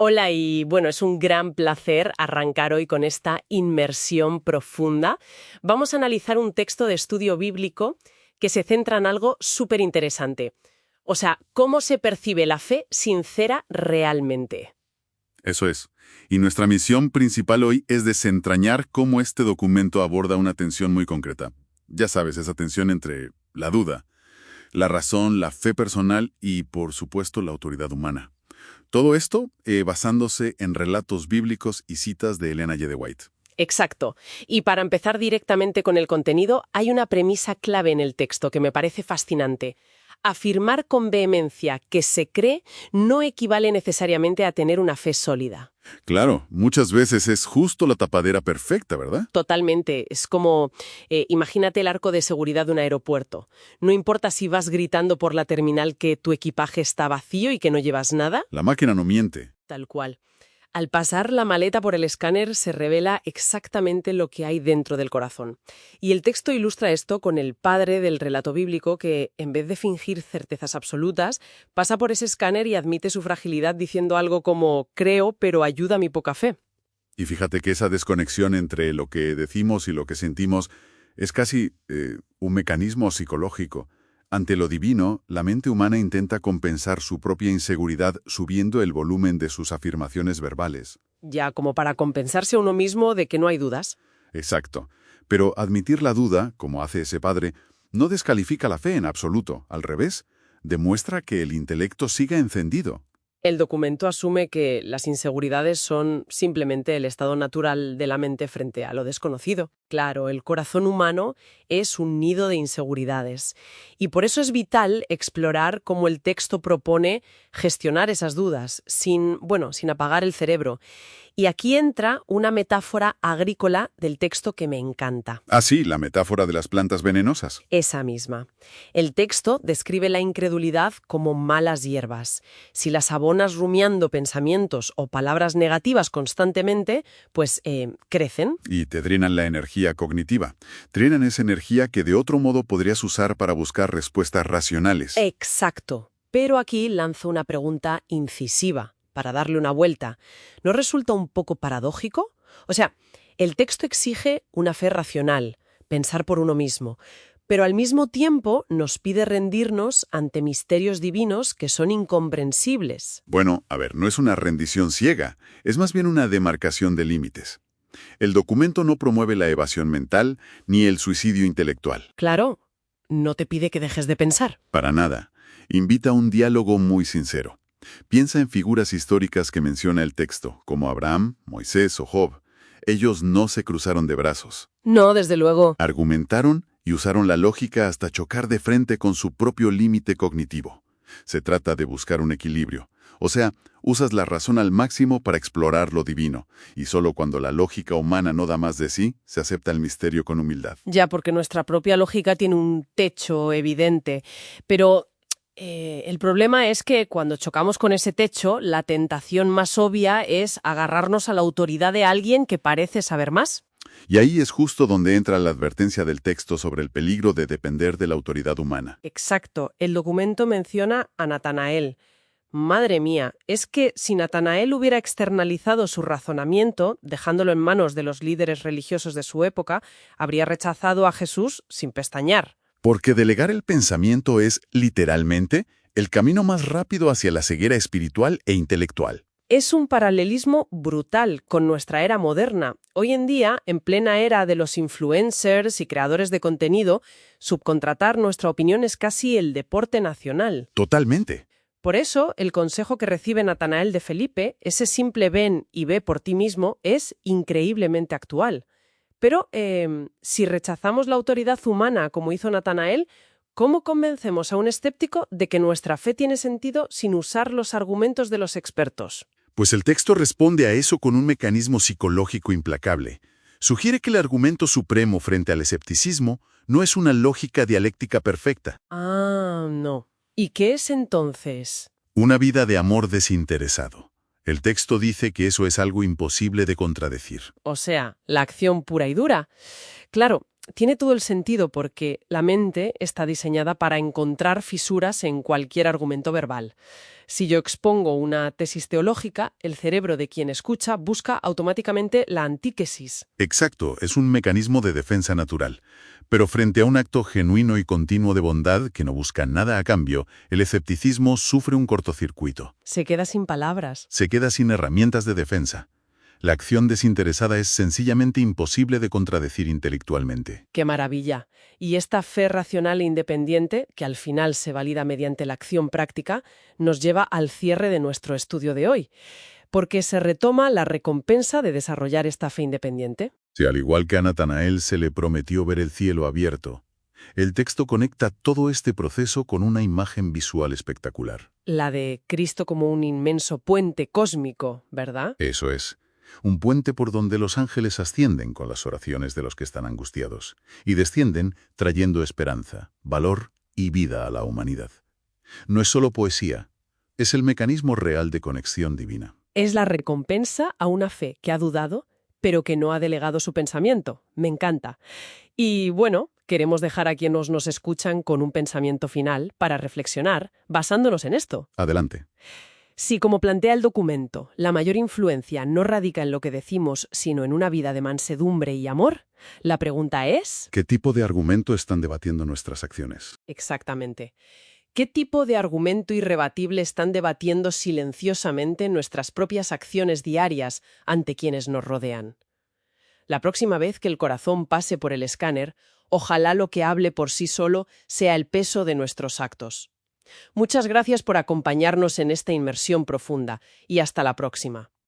Hola y bueno, es un gran placer arrancar hoy con esta inmersión profunda. Vamos a analizar un texto de estudio bíblico que se centra en algo súper interesante. O sea, cómo se percibe la fe sincera realmente. Eso es. Y nuestra misión principal hoy es desentrañar cómo este documento aborda una tensión muy concreta. Ya sabes, esa tensión entre la duda, la razón, la fe personal y, por supuesto, la autoridad humana. Todo esto basándose en relatos bíblicos y citas de Ellen G. White. Exacto. Y para empezar directamente con el contenido, hay una premisa clave en el texto que me parece fascinante. Afirmar con vehemencia que se cree no equivale necesariamente a tener una fe sólida. Claro, muchas veces es justo la tapadera perfecta, ¿verdad? Totalmente. Es como, imagínate el arco de seguridad de un aeropuerto. No importa si vas gritando por la terminal que tu equipaje está vacío y que no llevas nada. La máquina no miente. Tal cual. Al pasar la maleta por el escáner se revela exactamente lo que hay dentro del corazón. Y el texto ilustra esto con el padre del relato bíblico que, en vez de fingir certezas absolutas, pasa por ese escáner y admite su fragilidad diciendo algo como «creo, pero ayuda mi poca fe». Y fíjate que esa desconexión entre lo que decimos y lo que sentimos es casi un mecanismo psicológico. Ante lo divino, la mente humana intenta compensar su propia inseguridad subiendo el volumen de sus afirmaciones verbales. Ya como para compensarse a uno mismo de que no hay dudas. Exacto. Pero admitir la duda, como hace ese padre, no descalifica la fe en absoluto. Al revés, demuestra que el intelecto siga encendido. El documento asume que las inseguridades son simplemente el estado natural de la mente frente a lo desconocido. Claro, el corazón humano es un nido de inseguridades. Y por eso es vital explorar cómo el texto propone gestionar esas dudas, sin apagar el cerebro. Y aquí entra una metáfora agrícola del texto que me encanta. Ah, sí, la metáfora de las plantas venenosas. Esa misma. El texto describe la incredulidad como malas hierbas. Si las abonas rumiando pensamientos o palabras negativas constantemente, pues crecen. Y te drenan la energía cognitiva. Drenan esa energía que de otro modo podrías usar para buscar respuestas racionales. Exacto. Pero aquí lanzo una pregunta incisiva, para darle una vuelta. ¿No resulta un poco paradójico? O sea, el texto exige una fe racional, pensar por uno mismo, pero al mismo tiempo nos pide rendirnos ante misterios divinos que son incomprensibles. Bueno, a ver, no es una rendición ciega, es más bien una demarcación de límites. El documento no promueve la evasión mental ni el suicidio intelectual. Claro, no te pide que dejes de pensar. Para nada. Invita a un diálogo muy sincero. Piensa en figuras históricas que menciona el texto, como Abraham, Moisés o Job. Ellos no se cruzaron de brazos. No, desde luego. Argumentaron y usaron la lógica hasta chocar de frente con su propio límite cognitivo. Se trata de buscar un equilibrio. O sea, usas la razón al máximo para explorar lo divino, y solo cuando la lógica humana no da más de sí, se acepta el misterio con humildad. Ya, porque nuestra propia lógica tiene un techo evidente, pero el problema es que cuando chocamos con ese techo, la tentación más obvia es agarrarnos a la autoridad de alguien que parece saber más. Y ahí es justo donde entra la advertencia del texto sobre el peligro de depender de la autoridad humana. Exacto, el documento menciona a Natanael. Madre mía, es que si Natanael hubiera externalizado su razonamiento, dejándolo en manos de los líderes religiosos de su época, habría rechazado a Jesús sin pestañear. Porque delegar el pensamiento es, literalmente, el camino más rápido hacia la ceguera espiritual e intelectual. Es un paralelismo brutal con nuestra era moderna. Hoy en día, en plena era de los influencers y creadores de contenido, subcontratar nuestra opinión es casi el deporte nacional. Totalmente. Por eso, el consejo que recibe Natanael de Felipe, ese simple ven y ve por ti mismo, es increíblemente actual. Pero, si rechazamos la autoridad humana como hizo Natanael, ¿cómo convencemos a un escéptico de que nuestra fe tiene sentido sin usar los argumentos de los expertos? Pues el texto responde a eso con un mecanismo psicológico implacable. Sugiere que el argumento supremo frente al escepticismo no es una lógica dialéctica perfecta. Ah, no. ¿Y qué es entonces? Una vida de amor desinteresado. El texto dice que eso es algo imposible de contradecir. O sea, la acción pura y dura. Claro, tiene todo el sentido porque la mente está diseñada para encontrar fisuras en cualquier argumento verbal. Si yo expongo una tesis teológica, el cerebro de quien escucha busca automáticamente la antítesis. Exacto, es un mecanismo de defensa natural. Pero frente a un acto genuino y continuo de bondad que no busca nada a cambio, el escepticismo sufre un cortocircuito. Se queda sin palabras. Se queda sin herramientas de defensa. La acción desinteresada es sencillamente imposible de contradecir intelectualmente. ¡Qué maravilla! Y esta fe racional e independiente, que al final se valida mediante la acción práctica, nos lleva al cierre de nuestro estudio de hoy, porque se retoma la recompensa de desarrollar esta fe independiente. Si al igual que a Natanael se le prometió ver el cielo abierto, el texto conecta todo este proceso con una imagen visual espectacular. La de Cristo como un inmenso puente cósmico, ¿verdad? Eso es. Un puente por donde los ángeles ascienden con las oraciones de los que están angustiados y descienden trayendo esperanza, valor y vida a la humanidad. No es solo poesía, es el mecanismo real de conexión divina. Es la recompensa a una fe que ha dudado, pero que no ha delegado su pensamiento. Me encanta. Y bueno, queremos dejar a quienes nos escuchan con un pensamiento final para reflexionar, basándonos en esto. Adelante. Si, como plantea el documento, la mayor influencia no radica en lo que decimos, sino en una vida de mansedumbre y amor, la pregunta es... ¿Qué tipo de argumento están debatiendo nuestras acciones? Exactamente. ¿Qué tipo de argumento irrebatible están debatiendo silenciosamente nuestras propias acciones diarias ante quienes nos rodean? La próxima vez que el corazón pase por el escáner, ojalá lo que hable por sí solo sea el peso de nuestros actos. Muchas gracias por acompañarnos en esta inmersión profunda y hasta la próxima.